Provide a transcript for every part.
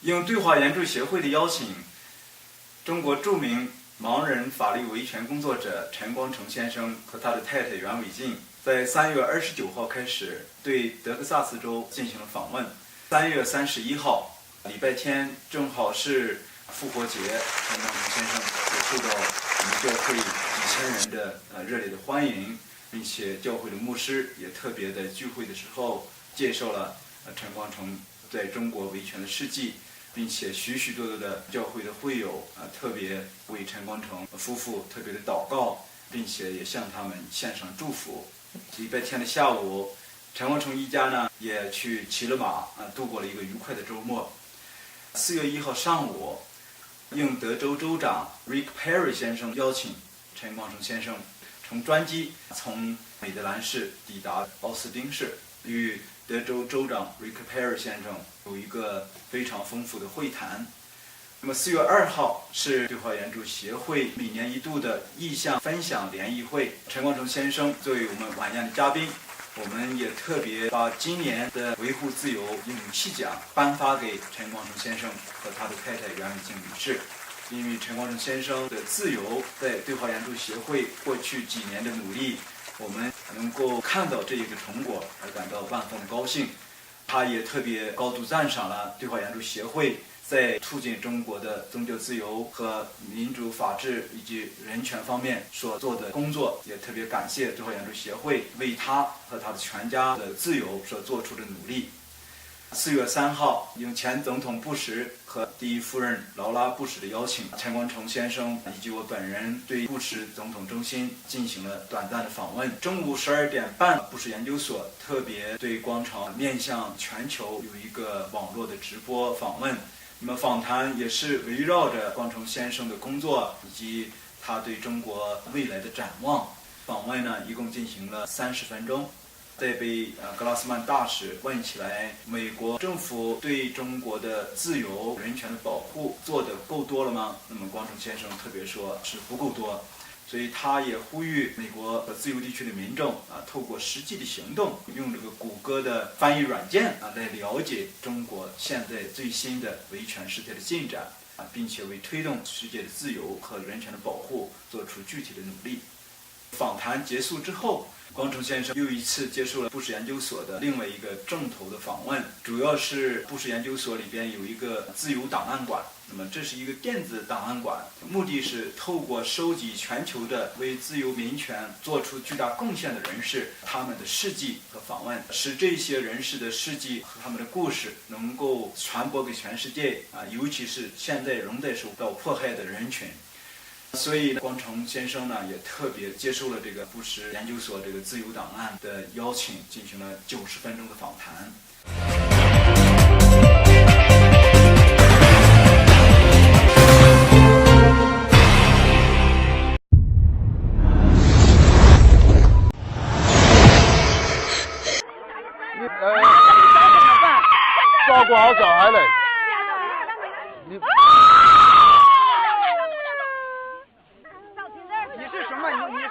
应对华援助协会的邀请，中国著名盲人法律维权工作者陈光诚先生和他的太太袁伟静，在3月29号开始对德克萨斯州进行了访问。3月31号，礼拜天正好是复活节，陈光诚先生也受到我们教会几千人的热烈的欢迎，并且教会的牧师也特别在聚会的时候介绍了陈光诚在中国维权的事迹，并且许许多多的教会的会友特别为陈光诚夫妇特别的祷告，并且也向他们献上祝福。礼拜天的下午，陈光诚一家呢也去骑了马度过了一个愉快的周末。4月1号上午，应德州州长 Rick Perry 先生邀请，陈光诚先生乘专机从美德兰市抵达奥斯汀市，与德州州长 Rick Perry 先生有一个非常丰富的会谈。那么4月2号是对华援助协会1年1度的意向分享联谊会，陈光诚先生作为我们晚宴的嘉宾，我们也特别把今年的维护自由勇气奖颁发给陈光诚先生和他的太太袁伟静女士。因为陈光诚先生的自由在对华援助协会过去几年的努力，我们能够看到这一个成果而感到万分的高兴。他也特别高度赞赏了对华援助协会在促进中国的宗教自由和民主法治以及人权方面所做的工作，也特别感谢对华援助协会为他和他的全家的自由所做出的努力。4月3号，应前总统布什和第一夫人劳拉·布什的邀请，陈光诚先生以及我本人对布什总统中心进行了短暂的访问。中午12点半，布什研究所特别对广场面向全球有一个网络的直播访问。那么访谈也是围绕着光诚先生的工作以及他对中国未来的展望。访问呢，一共进行了30分钟。在被格拉斯曼大使问起来，美国政府对中国的自由人权的保护做得够多了吗？那么光诚先生特别说是不够多，所以他也呼吁美国和自由地区的民众透过实际的行动，用这个谷歌的翻译软件来了解中国现在最新的维权事态的进展并且为推动世界的自由和人权的保护做出具体的努力。访谈结束之后，光诚先生又一次接受了布什研究所的另外一个正头的访问，主要是布什研究所里边有一个自由档案馆，那么这是一个电子档案馆，目的是透过收集全球的为自由民权做出巨大贡献的人士他们的事迹和访问，使这些人士的事迹和他们的故事能够传播给全世界尤其是现在仍在受到迫害的人群。所以光诚先生呢也特别接受了这个布什研究所这个自由档案的邀请，进行了90分钟的访谈。照顾好小孩嘞，你是什么？你是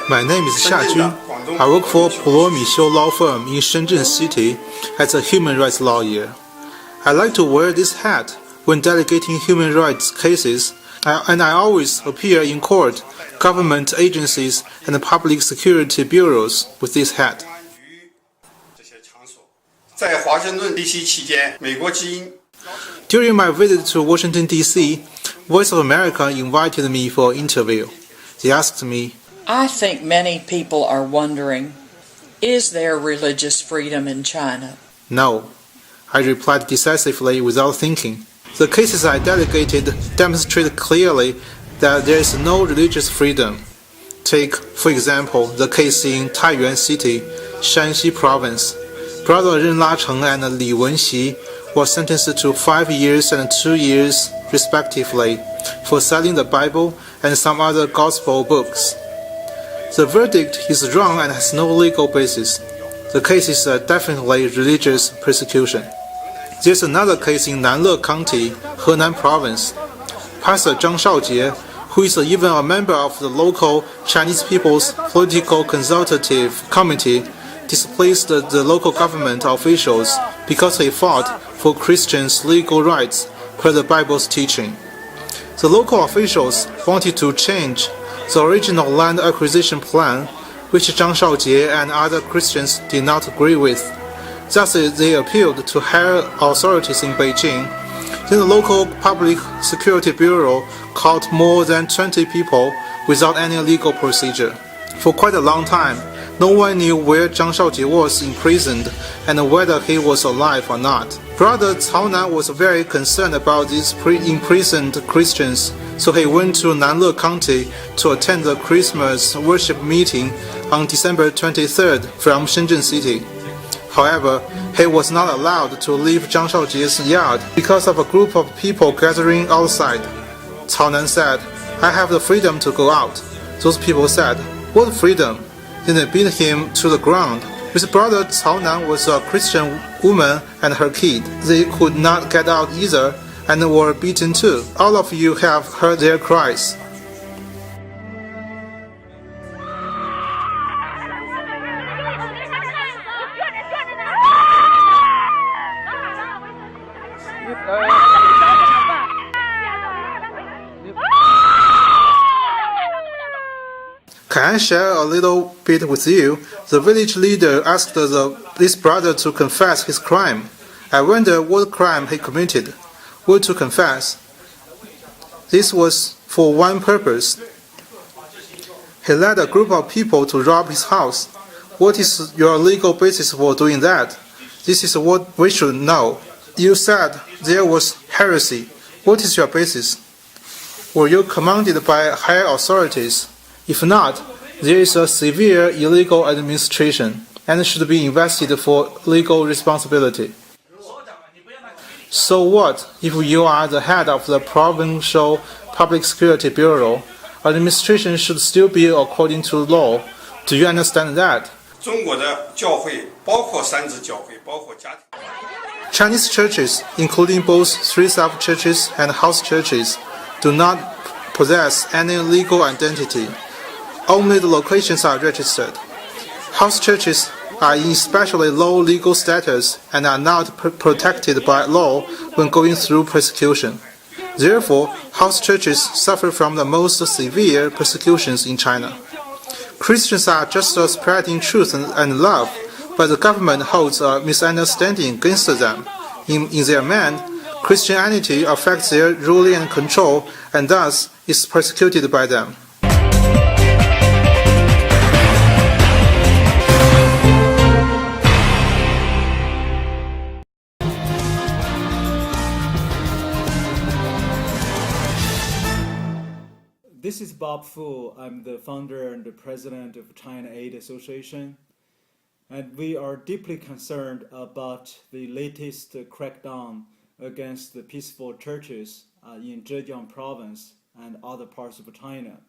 My name is Xia Jun. I work for Paul Michaud Law Firm in Shenzhen City as a human rights lawyer. I like to wear this hat when delegating human rights cases, and I always appear in court, government agencies, and public security bureaus with this hat. 在华盛顿 DC 期间，美国之音 During my visit to Washington, D.C., Voice of America invited me for an interview. They asked me, I think many people are wondering, is there religious freedom in China? No. I replied decisively without thinking. The cases I delegated demonstrate clearly that there is no religious freedom. Take, for example, the case in Taiyuan City, Shanxi Province. Brother Ren Lacheng and Li Wenxi were sentenced to 5 years and 2 years, respectively, for selling the Bible and some other gospel books. The verdict is wrong and has no legal basis. The case is definitely religious persecution. There's another case in Nanle County, Henan Province. Pastor Zhang Shaojie, who is even a member of the local Chinese People's Political Consultative Committee, displeased the local government officials because he fought for Christians' legal rights per the Bible's teaching. The local officials wanted to change the original land acquisition plan, which Zhang Shaojie and other Christians did not agree with. Thus, they appealed to higher authorities in Beijing. Then the local Public Security Bureau caught more than 20 people without any legal procedure. For quite a long time, no one knew where Zhang Shaojie was imprisoned and whether he was alive or not. Brother Cao Nan was very concerned about these imprisoned Christians, so he went to Nanle County to attend the Christmas worship meeting on December 23rd from Shenzhen City. However, he was not allowed to leave Zhang Shaojie's yard because of a group of people gathering outside. Cao Nan said, "I have the freedom to go out." Those people said, "What freedom?" Then they beat him to the ground. His brother Cao Nan was a Christian woman and her kid. They could not get out either and were beaten too. All of you have heard their cries. Can I share a little bit with you? The village leader asked this brother to confess his crime. I wonder what crime he committed. What to confess? This was for one purpose. He led a group of people to rob his house. What is your legal basis for doing that? This is what we should know. You said there was heresy. What is your basis? Were you commanded by higher authorities? If not, there is a severe illegal administration and should be invested for legal responsibility. So what if you are the head of the Provincial Public Security Bureau? Administration should still be according to law. Do you understand that? 中国的教会包括三自教会，包括家庭。 Chinese churches, including both three-self churches and house churches, do not possess any legal identity. Only the locations are registered. House churches are in especially low legal status and are not protected by law when going through persecution. Therefore, house churches suffer from the most severe persecutions in China. Christians are just spreading truth and love, but the government holds a misunderstanding against them. In their mind, Christianity affects their ruling and control, and thus is persecuted by them. This is Bob Fu. I'm the founder and the president of China Aid Association. And we are deeply concerned about the latest crackdown against the peaceful churches in Zhejiang province and other parts of China.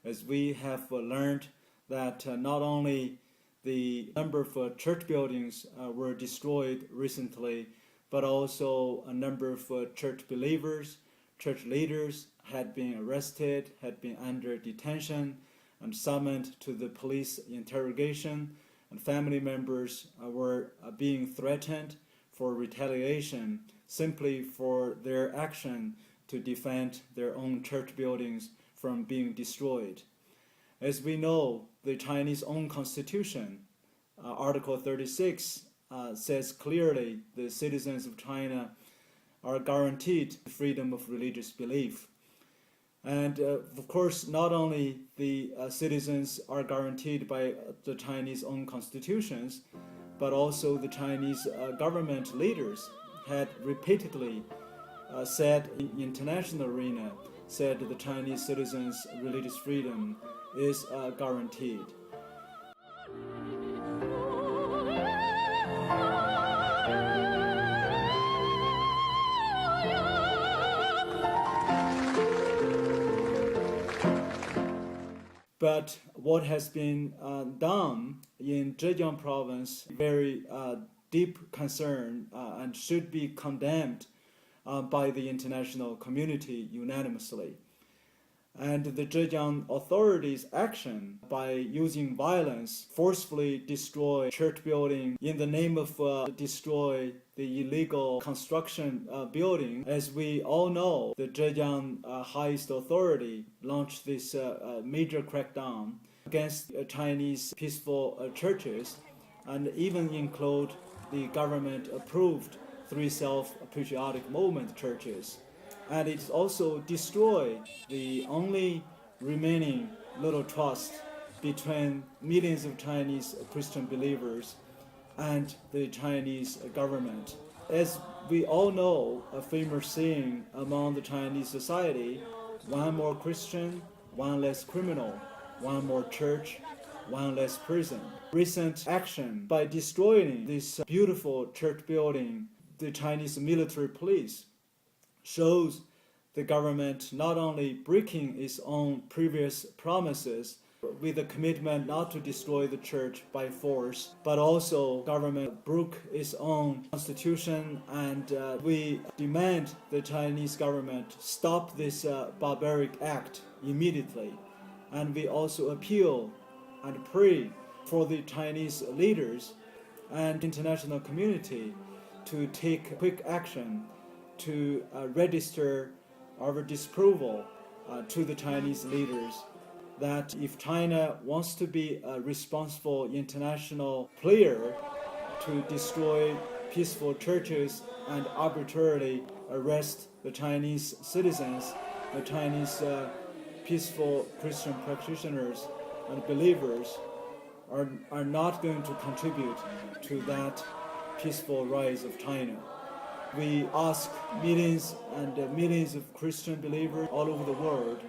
As we have learned that not only the number of church buildings were destroyed recently, but also a number of church believers, church leaders had been arrested, had been under detention and summoned to the police interrogation, and family members were being threatened for retaliation simply for their action to defend their own church buildings from being destroyed. As we know, the Chinese own constitution, Article 36, says clearly the citizens of China are guaranteed freedom of religious belief. And of course, not only the citizens are guaranteed by the Chinese own constitutions, but also the Chinese government leaders had repeatedly said in international arena, said the Chinese citizens' religious freedom is guaranteed. But what has been done in Zhejiang province, very deep concern and should be condemned by the international community unanimously. And the Zhejiang authorities' action by using violence, forcefully destroy church building in the name of destroy the illegal construction building. As we all know, the Zhejiang highest authority launched this major crackdown against Chinese peaceful churches, and even include the government-approved 3 self-patriotic movement churches. And it also destroyed the only remaining little trust between millions of Chinese Christian believers and the Chinese government. As we all know, a famous saying among the Chinese society, one more Christian, one less criminal, one more church, one less prison. Recent action by destroying this beautiful church building, the Chinese military police, shows the government not only breaking its own previous promises with the commitment not to destroy the church by force, but also government broke its own constitution, and we demand the Chinese government stop this barbaric act immediately. And we also appeal and pray for the Chinese leaders and international community to take quick action to register our disapproval to the Chinese leaders, that if China wants to be a responsible international player to destroy peaceful churches and arbitrarily arrest the Chinese citizens, the Chinese peaceful Christian practitioners and believers are not going to contribute to that peaceful rise of China. We ask millions and millions of Christian believers all over the world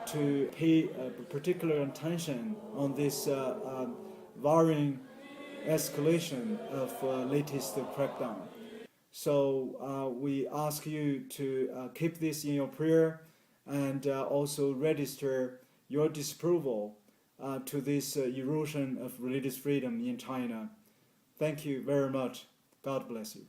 to pay particular attention on this worrying escalation of latest crackdown. So we ask you to keep this in your prayer and also register your disapproval to this erosion of religious freedom in China. Thank you very much. God bless you.